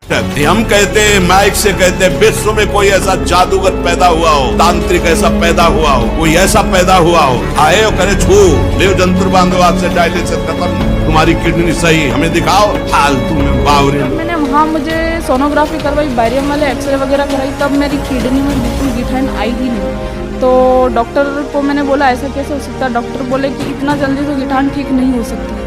हम कहते हैं, माइक से कहते हैं, विश्व में कोई ऐसा जादूगर पैदा हुआ हो, तांत्रिक ऐसा पैदा हुआ हो, कोई ऐसा पैदा हुआ हो, आए और करे छू देव जंतुर बांधवाद से डायलिसिस खत्म, तुम्हारी किडनी सही, हमें दिखाओ, फालतू में बावरे। मैंने वहाँ मुझे सोनोग्राफी करवाई, बैरियम वाले एक्सरे वगैरह कराई, तब मेरी किडनी में बिल्कुल गिठान आई ही नहीं। तो डॉक्टर को मैंने बोला ऐसा कैसे हो सकता है, डॉक्टर बोले कि इतना जल्दी तो गिठान ठीक नहीं हो सकती।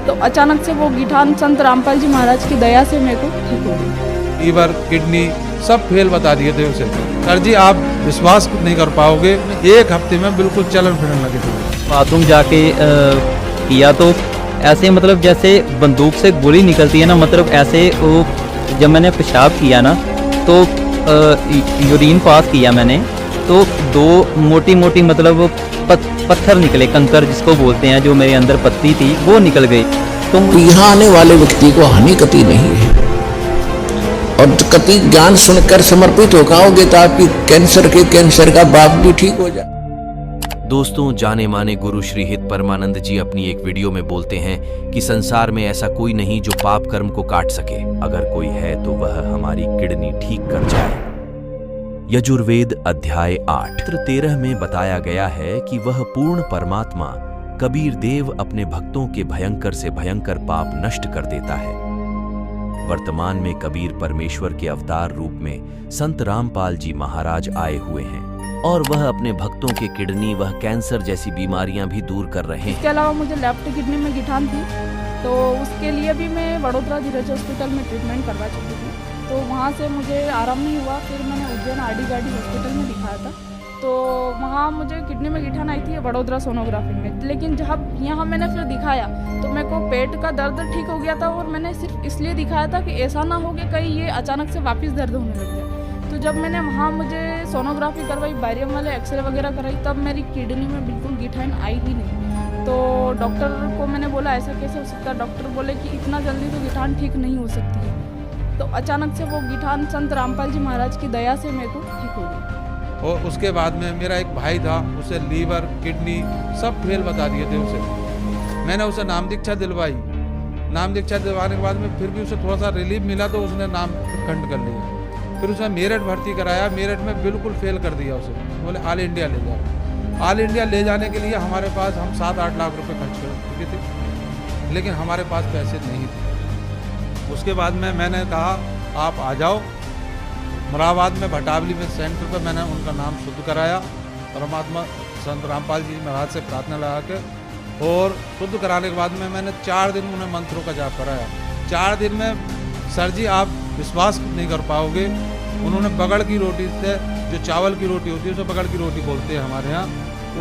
तो अचानक से वो गिठान संत रामपाल जी महाराज की दया से मेरे को ठीक हो गई। लीवर, किडनी सब फेल बता दिए थे उसे। सर जी आप विश्वास नहीं कर पाओगे, 1 हफ्ते में बिल्कुल चलन फिरने लगे थे। बाथरूम जाके किया तो ऐसे मतलब जैसे बंदूक से गोली निकलती है ना, मतलब ऐसे वो जब मैंने पेशाब किया ना तो यूरिन पास किया मैंने, तो 2 मोटी मोटी मतलब पत्थर निकले, कंकर जिसको बोलते हैं, जो मेरे अंदर पत्ती थी वो निकल गई। तो यहाँ आने वाले व्यक्ति को हानि कति नहीं है, और कति ज्ञान सुनकर समर्पित हो जाओगे तो आपकी कैंसर का बाप भी ठीक हो जाए। दोस्तों, जाने माने गुरु श्री हित परमानंद जी अपनी एक वीडियो में बोलते हैं कि संसार में ऐसा कोई नहीं जो पाप कर्म को काट सके, अगर कोई है तो वह हमारी किडनी ठीक कर जाए। यजुर्वेद अध्याय 8 13 में बताया गया है कि वह पूर्ण परमात्मा कबीर देव अपने भक्तों के भयंकर से भयंकर पाप नष्ट कर देता है। वर्तमान में कबीर परमेश्वर के अवतार रूप में संत रामपाल जी महाराज आए हुए हैं और वह अपने भक्तों के किडनी व कैंसर जैसी बीमारियां भी दूर कर रहे हैं। इसके अलावा मुझे लेफ्ट किडनी में गिठान थी, तो उसके लिए भी मैं बड़ोदरा धीरज हॉस्पिटल में ट्रीटमेंट करवा चुकी थी। तो वहाँ से मुझे आराम नहीं हुआ, फिर मैंने उज्जैन आरडी गार्डी हॉस्पिटल में दिखाया था। तो वहाँ मुझे किडनी में गिठान आई थी बड़ोदरा सोनोग्राफी में, लेकिन जब यहाँ मैंने फिर दिखाया तो मेरे को पेट का दर्द ठीक हो गया था, और मैंने सिर्फ इसलिए दिखाया था कि ऐसा ना हो कि कहीं ये अचानक से वापस दर्द होने लग जाए। तो जब मैंने वहाँ मुझे सोनोग्राफी करवाई, बैरियम वाले एक्सरे वगैरह कराई, तब मेरी किडनी में बिल्कुल गिठान आई ही नहीं। तो डॉक्टर को मैंने बोला ऐसा कैसे हो सकता है, डॉक्टर बोले कि इतना जल्दी तो गिठान ठीक नहीं हो सकती है। तो अचानक से वो गिठान संत रामपाल जी महाराज की दया से मेरे को ठीक हो गई। और उसके बाद में मेरा एक भाई था, उसे लीवर, किडनी सब फेल बता दिए थे उसे। मैंने उसे नाम दीक्षा दिलवाई, नाम दीक्षा दिलवाने के बाद में फिर भी उसे थोड़ा सा रिलीफ मिला तो उसने नाम खंड कर लिया। फिर उसने मेरठ भर्ती कराया, मेरठ में बिल्कुल फेल कर दिया उसे। बोले ऑल इंडिया ले जाओ। ऑल इंडिया ले जाने के लिए हमारे पास हम 7-8 लाख रुपए खर्च कर चुके थे, लेकिन हमारे पास पैसे नहीं थे। उसके बाद में मैंने कहा आप आ जाओ मुरादाबाद में भटावली में सेंटर पर, मैंने उनका नाम शुद्ध कराया, परमात्मा संत रामपाल जी महाराज से प्रार्थना लगा के, और शुद्ध कराने के बाद में मैंने 4 दिन उन्हें मंत्रों का जाप कराया। 4 दिन में सर जी आप विश्वास नहीं कर पाओगे, उन्होंने बगड़ की रोटी से, जो चावल की रोटी होती है उसे बगड़ की रोटी बोलते हैं हमारे यहाँ,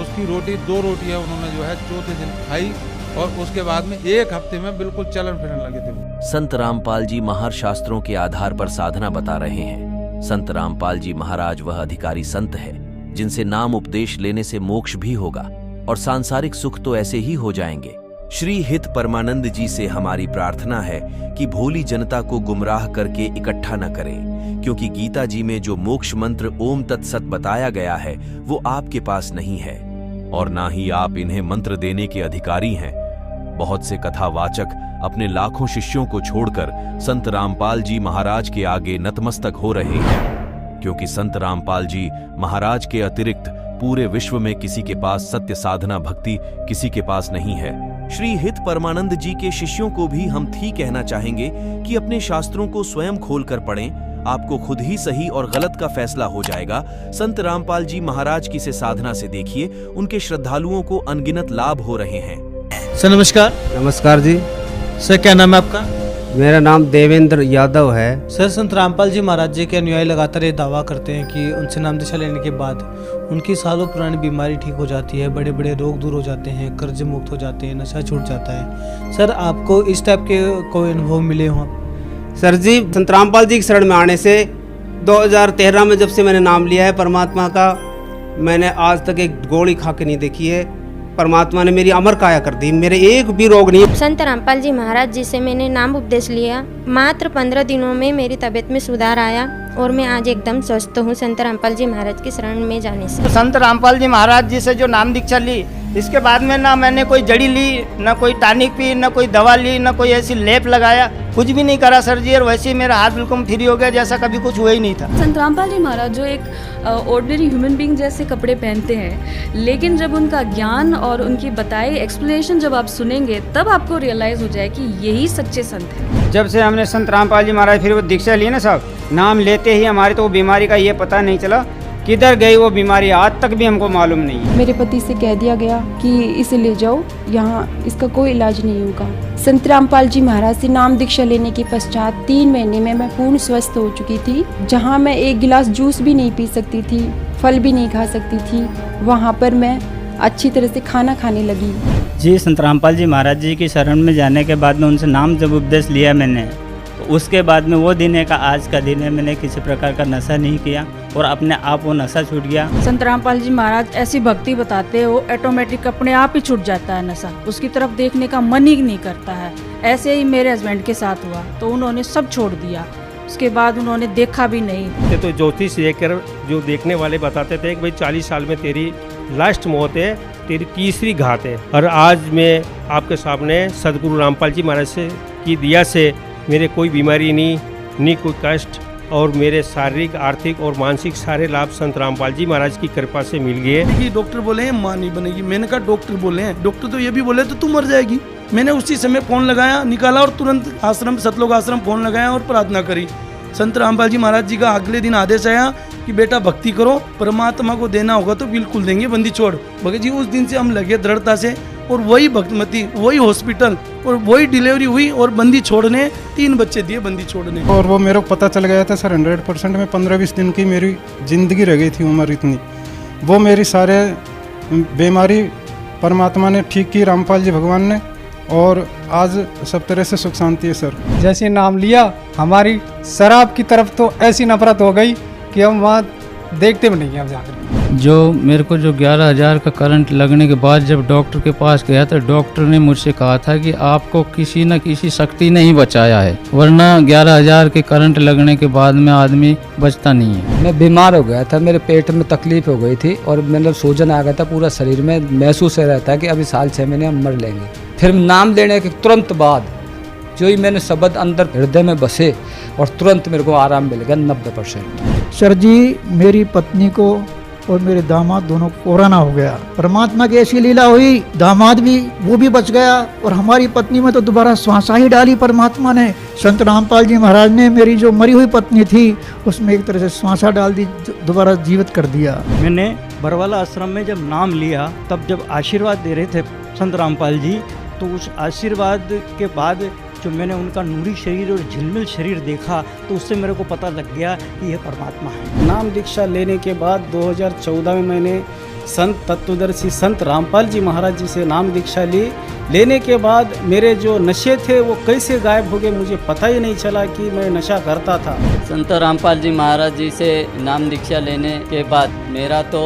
उसकी रोटी 2 रोटियाँ उन्होंने जो है 4थे दिन खाई, और उसके बाद में 1 हफ्ते में बिल्कुल चलन फिरने लगे थे वो। संत रामपाल जी महार शास्त्रों के आधार पर साधना बता रहे हैं। संत रामपाल जी महाराज वह अधिकारी संत है जिनसे नाम उपदेश लेने से मोक्ष भी होगा और सांसारिक सुख तो ऐसे ही हो जाएंगे। श्री हित परमानंद जी से हमारी प्रार्थना है कि भोली जनता को गुमराह करके इकट्ठा न करें, क्योंकि गीता जी में जो मोक्ष मंत्र ओम तत्सत बताया गया है वो आपके पास नहीं है, और ना ही आप इन्हें मंत्र देने के अधिकारी हैं। बहुत से कथावाचक अपने लाखों शिष्यों को छोड़कर संत रामपाल जी महाराज के आगे नतमस्तक हो रहे हैं, क्योंकि संत रामपाल जी महाराज के अतिरिक्त पूरे विश्व में किसी के पास सत्य साधना भक्ति किसी के पास नहीं है। श्री हित परमानंद जी के शिष्यों को भी हम थी कहना चाहेंगे कि अपने शास्त्रों को स्वयं खोलकर पढ़ें, आपको खुद ही सही और गलत का फैसला हो जाएगा। संत रामपाल जी महाराज की से साधना से देखिए, उनके श्रद्धालुओं को अनगिनत लाभ हो रहे हैं। सर नमस्कार। नमस्कार जी। सर क्या नाम है आपका? मेरा नाम देवेंद्र यादव है। सर संत रामपाल जी महाराज जी के अनुयायी लगातार ये दावा करते हैं कि उनसे नाम दीक्षा लेने के बाद उनकी सालों पुरानी बीमारी ठीक हो जाती है, बड़े बड़े रोग दूर हो जाते हैं, कर्ज मुक्त हो जाते हैं, नशा छूट जाता है। सर आपको इस टाइप के कोई अनुभव मिले हों? सर जी, संत रामपाल जी की शरण में आने से 2013 में जब से मैंने नाम लिया है परमात्मा का, मैंने आज तक एक गोली खा के नहीं देखी है। परमात्मा ने मेरी अमर काया कर दी, मेरे एक भी रोग नहीं। संत रामपाल जी महाराज जी से मैंने नाम उपदेश लिया, मात्र 15 दिनों में मेरी तबीयत में सुधार आया। और मैं आज एकदम स्वस्थ हूँ संत रामपाल जी महाराज की शरण में जाने से। संत रामपाल जी महाराज जी से जो नाम दीक्षा ली, इसके बाद में ना मैंने कोई जड़ी ली, ना कोई टॉनिक पी, ना कोई दवा ली, ना कोई ऐसी लेप लगाया, कुछ भी नहीं करा सर जी। और वैसे ही मेरा हाथ बिल्कुल फ्री हो गया, जैसा कभी कुछ हुआ ही नहीं था। संत रामपाल जी महाराज जो एक ऑर्डिनरी ह्यूमन बीइंग जैसे कपड़े पहनते हैं, लेकिन जब उनका ज्ञान और उनकी बताई एक्सप्लेनेशन जब आप सुनेंगे तब आपको रियलाइज हो जाए कि यही सच्चे संत हैं। जब से हमने संत रामपाल जी महाराज फिर वो दीक्षा ली ना साहब, नाम लेते ही हमारे तो वो बीमारी का ये पता नहीं चला किधर गई वो बीमारी, आज तक भी हमको मालूम नहीं है। मेरे पति से कह दिया गया कि इसे ले जाओ, यहाँ इसका कोई इलाज नहीं होगा। संत रामपाल जी महाराज से नाम दीक्षा लेने के पश्चात 3 महीने में मैं पूर्ण स्वस्थ हो चुकी थी। जहाँ मैं एक गिलास जूस भी नहीं पी सकती थी, फल भी नहीं खा सकती थी, वहाँ पर मैं अच्छी तरह से खाना खाने लगी। जी, संत रामपाल जी महाराज जी की शरण में जाने के बाद में उनसे नाम जब उपदेश लिया मैंने, तो उसके बाद में वो दिन है का आज का दिन है, मैंने किसी प्रकार का नशा नहीं किया और अपने आप वो नशा छूट गया। संत रामपाल जी महाराज ऐसी भक्ति बताते हो, ऑटोमेटिक अपने आप ही छूट जाता है नशा, उसकी तरफ देखने का मन ही नहीं करता है। ऐसे ही मेरे हस्बैंड के साथ हुआ, तो उन्होंने सब छोड़ दिया, उसके बाद उन्होंने देखा भी नहीं। तो ज्योतिष देखकर जो देखने वाले बताते थे कि भाई 40 साल में तेरी लास्ट मौत है, तेरी तीसरी घात है। और आज मैं आपके सामने सदगुरु रामपाल जी महाराज से की दिया से मेरे कोई बीमारी नहीं कोई कष्ट, और मेरे शारीरिक, आर्थिक और मानसिक सारे लाभ संत रामपाल जी महाराज की कृपा से मिल गए। डॉक्टर बोले हैं माँ नहीं बनेगी, मैंने कहा डॉक्टर बोले हैं, डॉक्टर तो ये भी बोले तो तू मर जाएगी। मैंने उसी समय फोन लगाया, निकाला और तुरंत आश्रम, सतलोक आश्रम फोन लगाया और प्रार्थना करी। संत रामपाल जी महाराज जी का अगले दिन आदेश आया कि बेटा भक्ति करो, परमात्मा को देना होगा तो बिल्कुल देंगे, बंदी छोड़। भगत जी उस दिन से हम लगे दृढ़ता से, और वही भक्तमती, वही हॉस्पिटल और वही डिलीवरी हुई, और बंदी छोड़ने 3 बच्चे दिए बंदी छोड़ने। और वो मेरे को पता चल गया था सर 100% में 15-20 दिन की मेरी ज़िंदगी रह गई थी, उम्र इतनी। वो मेरी सारे बीमारी परमात्मा ने ठीक की, रामपाल जी भगवान ने, और आज सब तरह से सुख शांति है सर। जैसे नाम लिया, हमारी शराब की तरफ तो ऐसी नफरत हो गई कि हम वहाँ देखते भी नहीं हैं। जाकर जो मेरे को जो 11,000 का करंट लगने के बाद जब डॉक्टर के पास गया तो डॉक्टर ने मुझसे कहा था कि आपको किसी न किसी शक्ति ने ही बचाया है, वरना 11,000 के करंट लगने के बाद में आदमी बचता नहीं है। मैं बीमार हो गया था, मेरे पेट में तकलीफ हो गई थी और मतलब सूजन आ गया था पूरा शरीर में, महसूस हो रहा था कि अभी साल 6 महीने हम मर लेंगे। फिर नाम लेने के तुरंत बाद जो ही मैंने शब्द अंदर हृदय में बसे और तुरंत मेरे को आराम मिल गया 90%। सर जी, मेरी पत्नी को और मेरे दामाद दोनों कोरोना हो गया। परमात्मा की ऐसी लीला हुई, दामाद भी वो भी बच गया और हमारी पत्नी में तो दोबारा श्वासा ही डाली परमात्मा ने। संत रामपाल जी महाराज ने मेरी जो मरी हुई पत्नी थी उसमें एक तरह से श्वासा डाल दी, दोबारा जीवित कर दिया। मैंने बरवाला आश्रम में जब नाम लिया, तब जब आशीर्वाद दे रहे थे संत रामपाल जी, तो उस आशीर्वाद के बाद जो मैंने उनका नूरी शरीर और झिलमिल शरीर देखा, तो उससे मेरे को पता लग गया कि यह परमात्मा है। नाम दीक्षा लेने के बाद 2014 में मैंने संत तत्वदर्शी संत रामपाल जी महाराज जी से नाम दीक्षा ली। लेने के बाद मेरे जो नशे थे वो कैसे गायब हो गए, मुझे पता ही नहीं चला कि मैं नशा करता था। संत रामपाल जी महाराज जी से नाम दीक्षा लेने के बाद मेरा तो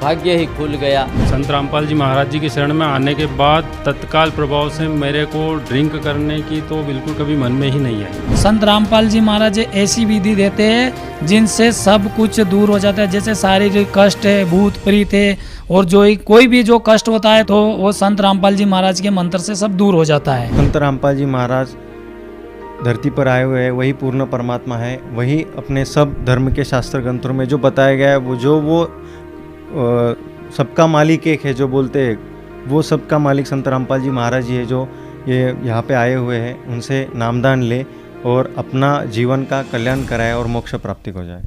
भाग्य ही खुल गया। संत रामपाल जी महाराज जी की शरण में आने के बाद तत्काल प्रभाव से मेरे को ड्रिंक करने की तो बिल्कुल कभी मन में ही नहीं है। संत रामपाल जी महाराज ऐसी विधि देते हैं जिनसे सब कुछ दूर हो जाता है, जैसे शारीरिक कष्ट है, भूत प्रेत है, और जो कोई भी जो कष्ट होता है तो वो संत रामपाल जी महाराज के मंत्र से सब दूर हो जाता है। संत रामपाल जी महाराज धरती पर आए हुए हैं, वही पूर्ण परमात्मा है, वही अपने सब धर्म के शास्त्र ग्रंथों में जो बताया गया है, वो सबका मालिक एक है जो बोलते हैं, वो सबका मालिक संत रामपाल जी महाराज जी है, जो ये यहाँ पे आए हुए हैं। उनसे नामदान ले और अपना जीवन का कल्याण कराए और मोक्ष प्राप्ति हो जाए।